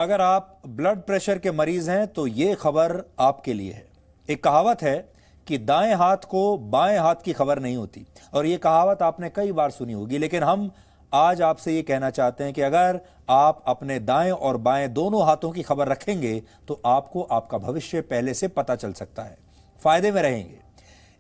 अगर आप blood pressure के मरीज हैं तो ये खबर आपके लिए है। एक कहावत है कि दाएं हाथ को बाएं हाथ की खबर नहीं होती, और ये कहावत आपने कई बार सुनी होगी। लेकिन हम आज आपसे ये कहना चाहते हैं कि अगर आप अपने दाएं और बाएं दोनों हाथों की खबर रखेंगे तो आपको आपका भविष्य पहले से पता चल सकता है, फायदे में रहेंगे।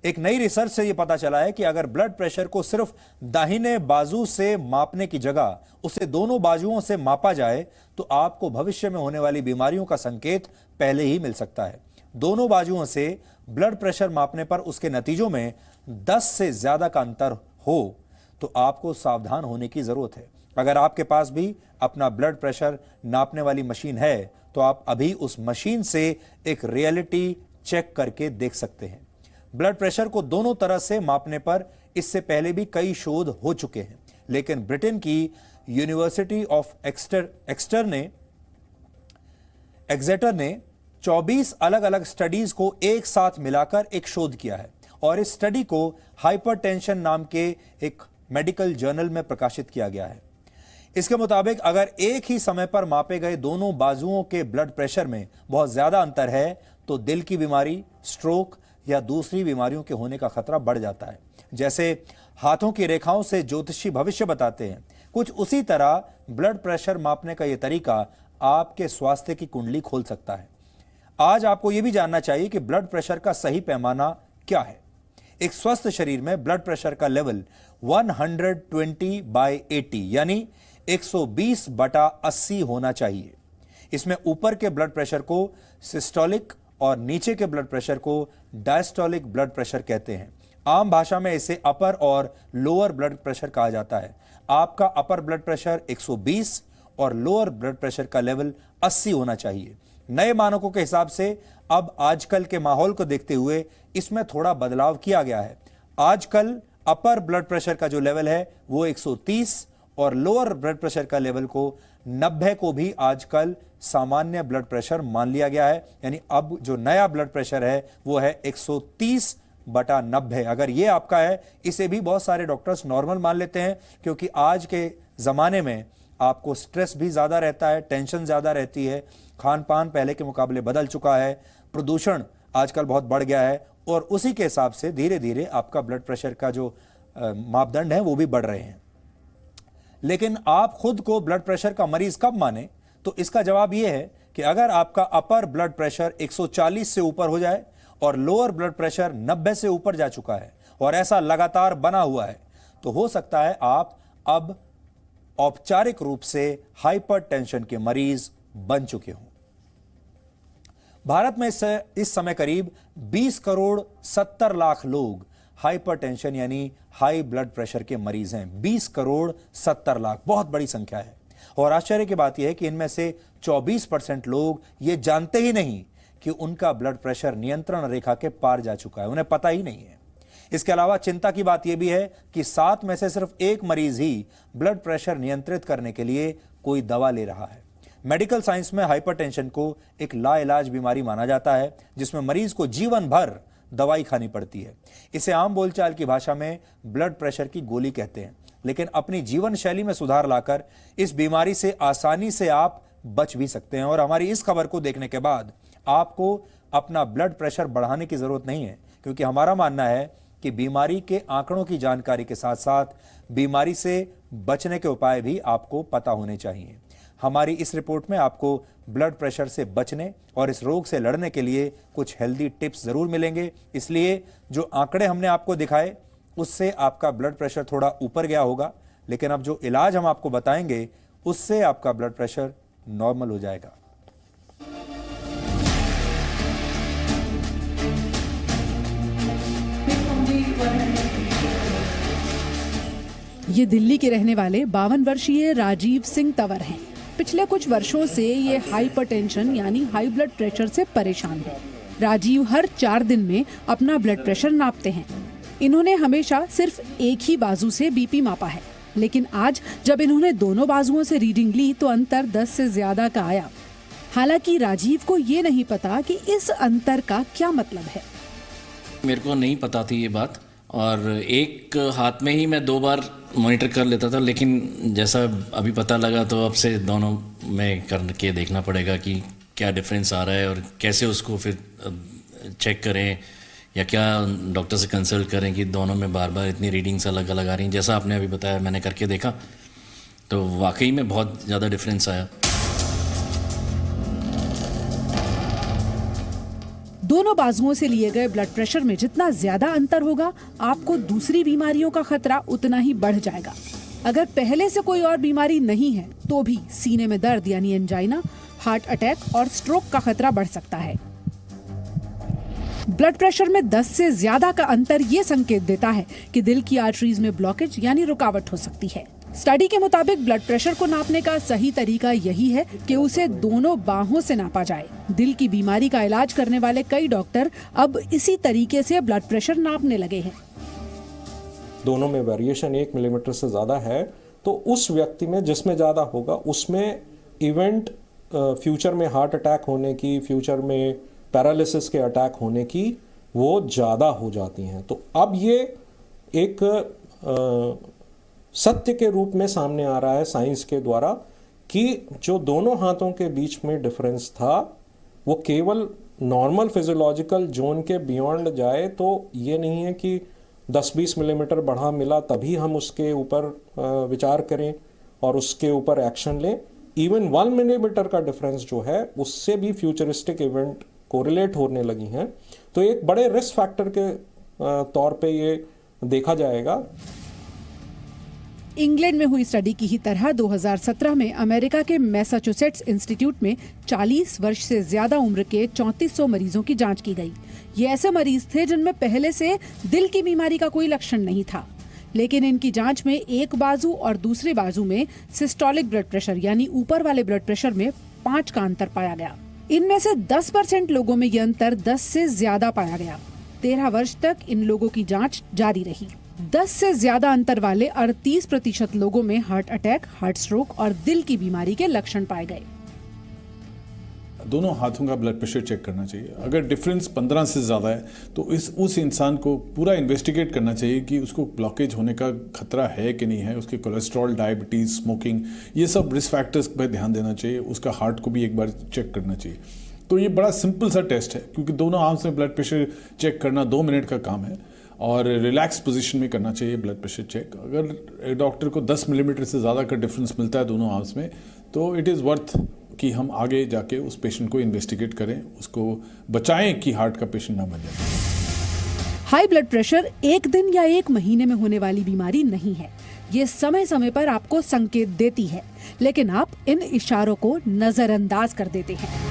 एक नई रिसर्च से यह पता चला है कि अगर ब्लड प्रेशर को सिर्फ दाहिने बाजू से मापने की जगह उसे दोनों बाजुओं से मापा जाए तो आपको भविष्य में होने वाली बीमारियों का संकेत पहले ही मिल सकता है। दोनों बाजुओं से ब्लड प्रेशर मापने पर उसके नतीजों में 10 से ज्यादा का अंतर हो तो आपको सावधान होने की जरूरत है। अगर आपके पास भी अपना ब्लड प्रेशर नापने वाली मशीन है तो आप अभी उस मशीन से एक रियलिटी चेक करके देख सकते हैं। ब्लड प्रेशर को दोनों तरह से मापने पर इससे पहले भी कई शोध हो चुके हैं, लेकिन ब्रिटेन की यूनिवर्सिटी ऑफ एक्सेटर ने 24 अलग अलग स्टडीज को एक साथ मिलाकर एक शोध किया है, और इस स्टडी को हाइपरटेंशन नाम के एक मेडिकल जर्नल में प्रकाशित किया गया है। इसके मुताबिक अगर एक ही समय पर मापे गए दोनों बाजुओं के ब्लड प्रेशर में बहुत ज्यादा अंतर है तो दिल की बीमारी, स्ट्रोक या दूसरी बीमारियों के होने का खतरा बढ़ जाता है। जैसे हाथों की रेखाओं से ज्योतिषी भविष्य बताते हैं, कुछ उसी तरह ब्लड प्रेशर मापने का यह तरीका आपके स्वास्थ्य की कुंडली खोल सकता है। आज आपको यह भी जानना चाहिए कि ब्लड प्रेशर का सही पैमाना क्या है। एक स्वस्थ शरीर में ब्लड प्रेशर का लेवल 120/80 यानी 120/80 होना चाहिए। इसमें ऊपर के ब्लड प्रेशर को सिस्टोलिक और नीचे के ब्लड प्रेशर को डायस्टोलिक ब्लड प्रेशर कहते हैं। आम भाषा में इसे अपर और लोअर ब्लड प्रेशर कहा जाता है। आपका अपर ब्लड प्रेशर 120 और लोअर ब्लड प्रेशर का लेवल 80 होना चाहिए। नए मानकों के हिसाब से अब आजकल के माहौल को देखते हुए इसमें थोड़ा बदलाव किया गया है। आजकल अपर ब्लड प्रेशर का जो लेवल है वो 130 और लोअर ब्लड प्रेशर का लेवल को 90 को भी आजकल सामान्य ब्लड प्रेशर मान लिया गया है। यानी अब जो नया ब्लड प्रेशर है वो है 130/90। अगर ये आपका है, इसे भी बहुत सारे डॉक्टर्स नॉर्मल मान लेते हैं, क्योंकि आज के जमाने में आपको स्ट्रेस भी ज्यादा रहता है, टेंशन ज्यादा रहती है, खान पान पहले के मुकाबले बदल चुका है, प्रदूषण आजकल बहुत बढ़ गया है, और उसी के हिसाब से धीरे धीरे आपका ब्लड प्रेशर का जो मापदंड है वो भी बढ़ रहे हैं। लेकिन आप खुद को ब्लड प्रेशर का मरीज कब माने, तो इसका जवाब यह है कि अगर आपका अपर ब्लड प्रेशर 140 से ऊपर हो जाए और लोअर ब्लड प्रेशर 90 से ऊपर जा चुका है और ऐसा लगातार बना हुआ है तो हो सकता है आप अब औपचारिक रूप से हाइपरटेंशन के मरीज बन चुके हों। भारत में इस समय करीब 20 करोड़ 70 लाख लोग हाइपरटेंशन यानी हाई ब्लड प्रेशर के मरीज हैं। 20 करोड़ 70 लाख बहुत बड़ी संख्या है, और आश्चर्य की बात यह है कि इनमें से 24% लोग ये जानते ही नहीं कि उनका ब्लड प्रेशर नियंत्रण रेखा के पार जा चुका है, उन्हें पता ही नहीं है। इसके अलावा चिंता की बात यह भी है कि 7 में से सिर्फ एक मरीज ही ब्लड प्रेशर नियंत्रित करने के लिए कोई दवा ले रहा है। मेडिकल साइंस में हाइपरटेंशन को एक लाइलाज बीमारी माना जाता है, जिसमें मरीज को जीवन भर दवाई खानी पड़ती है। इसे आम बोलचाल की भाषा में ब्लड प्रेशर की गोली कहते हैं। लेकिन अपनी जीवन शैली में सुधार लाकर इस बीमारी से आसानी से आप बच भी सकते हैं, और हमारी इस खबर को देखने के बाद आपको अपना ब्लड प्रेशर बढ़ाने की जरूरत नहीं है, क्योंकि हमारा मानना है कि बीमारी के आंकड़ों की जानकारी के साथ साथ बीमारी से बचने के उपाय भी आपको पता होने चाहिए। हमारी इस रिपोर्ट में आपको ब्लड प्रेशर से बचने और इस रोग से लड़ने के लिए कुछ हेल्दी टिप्स जरूर मिलेंगे। इसलिए जो आंकड़े हमने आपको दिखाए उससे आपका ब्लड प्रेशर थोड़ा ऊपर गया होगा, लेकिन अब जो इलाज हम आपको बताएंगे उससे आपका ब्लड प्रेशर नॉर्मल हो जाएगा। ये दिल्ली के रहने वाले 52 वर्षीय राजीव सिंह तंवर हैं। पिछले कुछ वर्षों से ये हाइपरटेंशन यानी हाई ब्लड प्रेशर से परेशान हैं। राजीव हर 4 दिन में अपना ब्लड प्रेशर नापते हैं। इन्होंने हमेशा सिर्फ एक ही बाजू से बीपी मापा है, लेकिन आज जब इन्होंने दोनों बाजुओं से रीडिंग ली तो अंतर 10 से ज्यादा का आया। हालांकि राजीव को ये नहीं पता कि इस अंतर का क्या मतलब है। मेरे को नहीं पता थी ये बात, और एक हाथ में ही मैं 2 बार मॉनिटर कर लेता था, लेकिन जैसा अभी पता लगा तो अब से दोनों में करके देखना पड़ेगा कि क्या डिफरेंस आ रहा है और कैसे उसको फिर चेक करें या क्या डॉक्टर से कंसल्ट करें कि दोनों में बार बार इतनी रीडिंग्स अलग अलग आ रही हैं। जैसा आपने अभी बताया, मैंने करके देखा तो वाकई में बहुत ज़्यादा डिफरेंस आया। दोनों बाजुओं से लिए गए ब्लड प्रेशर में जितना ज्यादा अंतर होगा, आपको दूसरी बीमारियों का खतरा उतना ही बढ़ जाएगा। अगर पहले से कोई और बीमारी नहीं है तो भी सीने में दर्द यानी एंजाइना, हार्ट अटैक और स्ट्रोक का खतरा बढ़ सकता है। ब्लड प्रेशर में 10 से ज्यादा का अंतर ये संकेत देता है कि दिल की आर्टरीज में ब्लॉकेज यानी रुकावट हो सकती है। स्टडी के मुताबिक ब्लड प्रेशर को नापने का सही तरीका यही है कि उसे दोनों बाहों से नापा जाए। दिल की बीमारी का इलाज करने वाले कई डॉक्टर अब इसी तरीके से ब्लड प्रेशर नापने लगे हैं। दोनों में वेरिएशन 1 मिलीमीटर से ज़्यादा है तो उस व्यक्ति में जिसमें ज़्यादा होगा उसमें इवेंट फ्यूचर में हार्ट अटैक होने की, फ्यूचर में पैरालिसिस के अटैक होने की वो ज़्यादा हो जाती हैं। तो अब ये एक सत्य के रूप में सामने आ रहा है साइंस के द्वारा कि जो दोनों हाथों के बीच में डिफरेंस था वो केवल नॉर्मल फिजियोलॉजिकल जोन के बियॉन्ड जाए तो ये नहीं है कि 10-20 मिलीमीटर बढ़ा मिला तभी हम उसके ऊपर विचार करें और उसके ऊपर एक्शन लें। इवन 1 मिलीमीटर का डिफरेंस जो है उससे भी फ्यूचरिस्टिक इवेंट कोरिलेट होने लगी हैं। तो एक बड़े रिस्क फैक्टर के तौर पे ये देखा जाएगा। इंग्लैंड में हुई स्टडी की ही तरह 2017 में अमेरिका के मैसाचुसेट्स इंस्टीट्यूट में 40 वर्ष से ज्यादा उम्र के 3400 मरीजों की जांच की गई। ये ऐसे मरीज थे जिनमें पहले से दिल की बीमारी का कोई लक्षण नहीं था, लेकिन इनकी जांच में एक बाजू और दूसरे बाजू में सिस्टोलिक ब्लड प्रेशर यानी ऊपर वाले ब्लड प्रेशर में 5 का अंतर पाया गया। इनमें से 10% लोगों में यह अंतर 10 से ज्यादा पाया गया। 13 वर्ष तक इन लोगों की जांच जारी रही। 10 से ज्यादा अंतर वाले 38% लोगों में हार्ट अटैक, हार्ट स्ट्रोक और दिल की बीमारी के लक्षण पाए गए। दोनों हाथों का ब्लड प्रेशर चेक करना चाहिए। अगर डिफरेंस 15 से ज़्यादा है तो उस इंसान को पूरा इन्वेस्टिगेट करना चाहिए कि उसको ब्लॉकेज होने का खतरा है कि नहीं है। उसके कोलेस्ट्रॉल, डायबिटीज़, स्मोकिंग, ये सब रिस्क फैक्टर्स पर ध्यान देना चाहिए। उसका हार्ट को भी एक बार चेक करना चाहिए। तो ये बड़ा सिंपल सा टेस्ट है क्योंकि दोनों आर्म्स में ब्लड प्रेशर चेक करना 2 मिनट का काम है और रिलैक्स पोजीशन में करना चाहिए ब्लड प्रेशर चेक। अगर डॉक्टर को 10 मिलीमीटर से ज़्यादा का डिफरेंस मिलता है दोनों आर्म्स में तो इट इज़ वर्थ कि हम आगे जाके उस पेशेंट को इन्वेस्टिगेट करें, उसको बचाएं कि हार्ट का पेशेंट ना बन जाए। हाई ब्लड प्रेशर एक दिन या एक महीने में होने वाली बीमारी नहीं है। ये समय समय पर आपको संकेत देती है, लेकिन आप इन इशारों को नजरअंदाज कर देते हैं।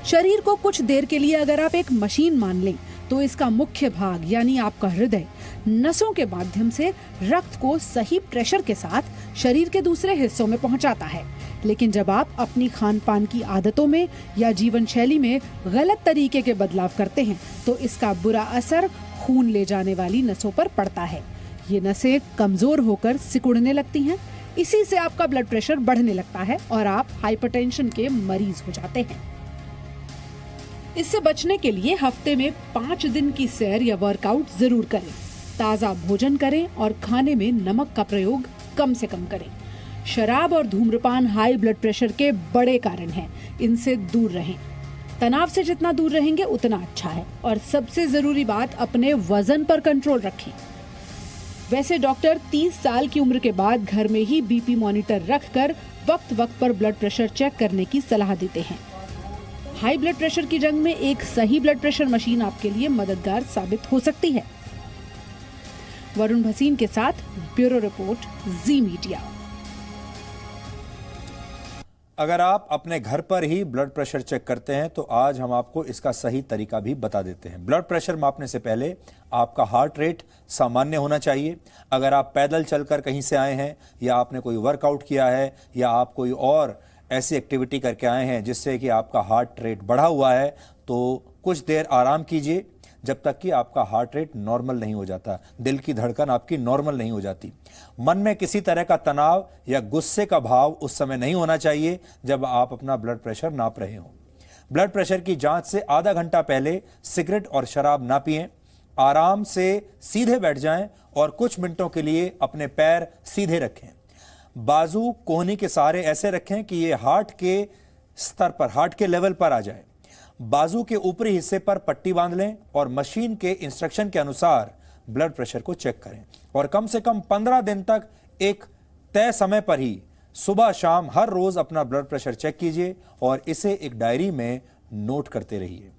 शरीर को कुछ देर के लिए अगर आप एक मशीन मान लें तो इसका मुख्य भाग यानी आपका हृदय नसों के माध्यम से रक्त को सही प्रेशर के साथ शरीर के दूसरे हिस्सों में पहुंचाता है। लेकिन जब आप अपनी खान पान की आदतों में या जीवन शैली में गलत तरीके के बदलाव करते हैं तो इसका बुरा असर खून ले जाने वाली नसों पर पड़ता है। ये नसें कमजोर होकर सिकुड़ने लगती हैं। इसी से आपका ब्लड प्रेशर बढ़ने लगता है और आप हाइपरटेंशन के मरीज हो जाते हैं। इससे बचने के लिए हफ्ते में 5 दिन की सैर या वर्कआउट जरूर करें। ताज़ा भोजन करें और खाने में नमक का प्रयोग कम से कम करें। शराब और धूम्रपान हाई ब्लड प्रेशर के बड़े कारण हैं, इनसे दूर रहें। तनाव से जितना दूर रहेंगे उतना अच्छा है। और सबसे जरूरी बात, अपने वजन पर कंट्रोल रखें। वैसे डॉक्टर 30 साल की उम्र के बाद घर में ही बीपी मॉनिटर रखकर वक्त वक्त पर ब्लड प्रेशर चेक करने की सलाह देते हैं। हाई ब्लड प्रेशर की जंग में एक सही ब्लड प्रेशर मशीन आपके लिए मददगार साबित हो सकती है। वरुण भसीन के साथ ब्यूरो रिपोर्ट, जी मीडिया। अगर आप अपने घर पर ही ब्लड प्रेशर चेक करते हैं तो आज हम आपको इसका सही तरीका भी बता देते हैं। ब्लड प्रेशर मापने से पहले आपका हार्ट रेट सामान्य होना चाहिए। अगर आप पैदल चलकर कहीं से आए हैं या आपने कोई वर्कआउट किया है या आप कोई और ऐसी एक्टिविटी करके आए हैं जिससे कि आपका हार्ट रेट बढ़ा हुआ है तो कुछ देर आराम कीजिए जब तक कि आपका हार्ट रेट नॉर्मल नहीं हो जाता, दिल की धड़कन आपकी नॉर्मल नहीं हो जाती। मन में किसी तरह का तनाव या गुस्से का भाव उस समय नहीं होना चाहिए जब आप अपना ब्लड प्रेशर नाप रहे हो। ब्लड प्रेशर की जांच से आधा घंटा पहले सिगरेट और शराब ना पिएं। आराम से सीधे बैठ जाएं और कुछ मिनटों के लिए अपने पैर सीधे रखें। बाजू कोहनी के सहारे ऐसे रखें कि ये हार्ट के स्तर पर, हार्ट के लेवल पर आ जाए। बाजू के ऊपरी हिस्से पर पट्टी बांध लें और मशीन के इंस्ट्रक्शन के अनुसार ब्लड प्रेशर को चेक करें और कम से कम 15 दिन तक एक तय समय पर ही सुबह शाम हर रोज अपना ब्लड प्रेशर चेक कीजिए और इसे एक डायरी में नोट करते रहिए।